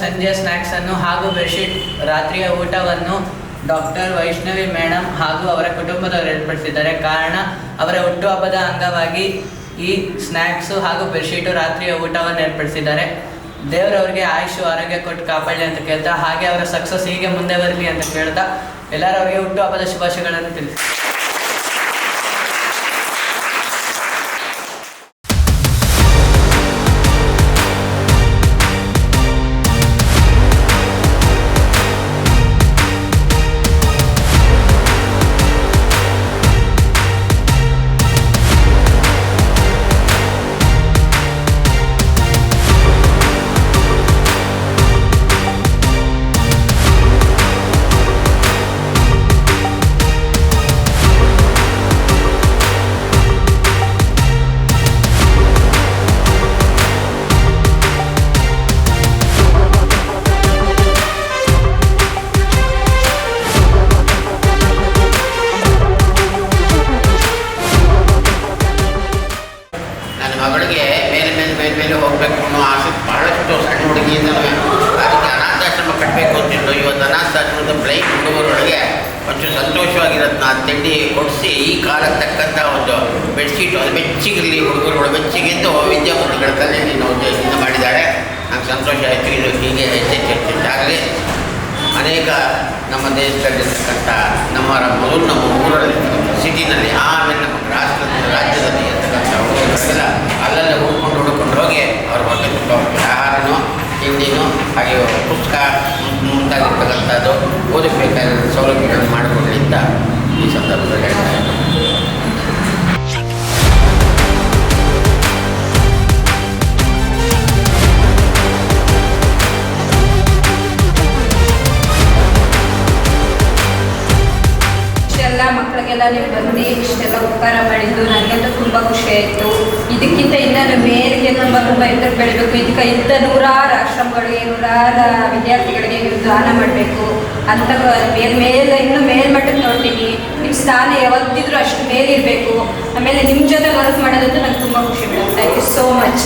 ಸಂಜೆಯ ಸ್ನ್ಯಾಕ್ಸನ್ನು ಹಾಗೂ ಬೆಡ್ಶೀಟ್ ರಾತ್ರಿಯ ಊಟವನ್ನು ಡಾಕ್ಟರ್ ವೈಷ್ಣವಿ ಮೇಡಮ್ ಹಾಗೂ ಅವರ ಕುಟುಂಬದವರು ಏರ್ಪಡಿಸಿದ್ದಾರೆ. ಕಾರಣ ಅವರ ಹುಟ್ಟುಹಬ್ಬದ ಅಂಗವಾಗಿ ಈ ಸ್ನ್ಯಾಕ್ಸು ಹಾಗೂ ಬೆಡ್ಶೀಟು ರಾತ್ರಿಯ ಊಟವನ್ನು ಏರ್ಪಡಿಸಿದ್ದಾರೆ. ದೇವರವ್ರಿಗೆ ಆಯುಷು ಆರೋಗ್ಯ ಕೊಟ್ಟು ಕಾಪಾಡಲಿ ಅಂತ ಕೇಳ್ತಾ, ಹಾಗೆ ಅವರ ಸಕ್ಸಸ್ ಹೀಗೆ ಮುಂದೆ ಬರಲಿ ಅಂತ ಕೇಳ್ತಾ ಎಲ್ಲರೂ ಅವರಿಗೆ ಹುಟ್ಟುಹಬ್ಬದ ಶುಭಾಶಯಗಳನ್ನು ತಿಳಿಸಿ. ಮಗಳಿಗೆ ಮೇಲೆ ಹೋಗಬೇಕು ಅನ್ನೋ ಆಸೆ ಭಾಳಷ್ಟು ಸಣ್ಣ ಹುಡುಗಿಯಿಂದಲೂ ಅದಕ್ಕೆ ಅನಾಥಾಶ್ರಮ ಕಟ್ಟಬೇಕು ಅಂತಿದ್ದು. ಇವತ್ತು ಅನಾಥಾಶ್ರಮದ ಬ್ಲೈಂಡ್ ಹುಡುಗರೊಳಗೆ ಒಂಚೂರು ಸಂತೋಷವಾಗಿರೋದನ್ನ ತಿಂಡಿ ಕೊಡಿಸಿ ಈ ಕಾಲಕ್ಕೆ ತಕ್ಕಂಥ ಒಂದು ಬೆಡ್ಶೀಟು ಅದು ಬೆಚ್ಚಿಗಿರಲಿ, ಹುಡುಗರುಗಳು ಬೆಚ್ಚಿಗೆದ್ದು ವಿದ್ಯಾವಂತಗಳ ಕಲೆ ನೀನು ಉದ್ದೇಶದಿಂದ ಮಾಡಿದ್ದಾಳೆ. ನಂಗೆ ಸಂತೋಷ ಆಯಿತು. ಇದು ಹೀಗೆ ಹೆಚ್ಚೆಚ್ಚಾಗಲಿ. ಅನೇಕ ನಮ್ಮ ದೇಶದಲ್ಲಿರ್ತಕ್ಕಂಥ ಮೊದಲು ನಮ್ಮ ಊರಲ್ಲಿ ಸಿಟಿನಲ್ಲಿ, ಆಮೇಲೆ ನಮ್ಮ ರಾಜ್ಯದಲ್ಲಿ ಇರ್ತಕ್ಕಂಥ ಹುಡುಗರೆಲ್ಲ ಅಲ್ಲೆಲ್ಲ ಹುಡ್ಕೊಂಡು ಹೋಗಿ ಅವ್ರ ಬಗ್ಗೆ ತುಂಬ ಆಹಾರನೂ ತಿಂಡಿನೂ ಹಾಗೆ ಪುಸ್ತಕ ಮುಂತಾಗಿರ್ತಕ್ಕಂಥದ್ದು ಓದಬೇಕಾದ ಸೌಲಭ್ಯಗಳನ್ನು ಮಾಡಿಕೊಡಲಿ ಅಂತ ಈ ಸಂದರ್ಭದಲ್ಲಿ ಹೇಳ್ತಾ ಇದ್ದೀನಿ. ಮಕ್ಕಳಿಗೆಲ್ಲ ನೀವು ಬಂದು ಇಷ್ಟೆಲ್ಲ ಉಪಕಾರ ಮಾಡಿದ್ದು ನನಗೆಂತ ತುಂಬ ಖುಷಿ ಆಯಿತು. ಇದಕ್ಕಿಂತ ಇನ್ನೂ ಮೇಲಿಗೆ ತುಂಬ ಎತ್ತರ ಬೆಳಿಬೇಕು. ಇದಕ್ಕೆ ಇಂಥ ನೂರಾರು ಆಶ್ರಮಗಳಿಗೆ, ನೂರಾರು ವಿದ್ಯಾರ್ಥಿಗಳಿಗೆ ನೀವು ದಾನ ಮಾಡಬೇಕು ಅಂತ ಮೇಲೆ ಇನ್ನೂ ಮೇಲ್ಮಟ್ಟಕ್ಕೆ ನೋಡ್ತೀನಿ. ನಿಮ್ಮ ಸ್ಥಾನ ಯಾವತ್ತಿದ್ರೂ ಅಷ್ಟು ಮೇಲಿರಬೇಕು. ಆಮೇಲೆ ನಿಮ್ಮ ಜೊತೆ ವರ್ಕ್ ಮಾಡೋದಂತೂ ನನಗೆ ತುಂಬ ಖುಷಿ ಬಿಡುತ್ತೆ. Thank you so much.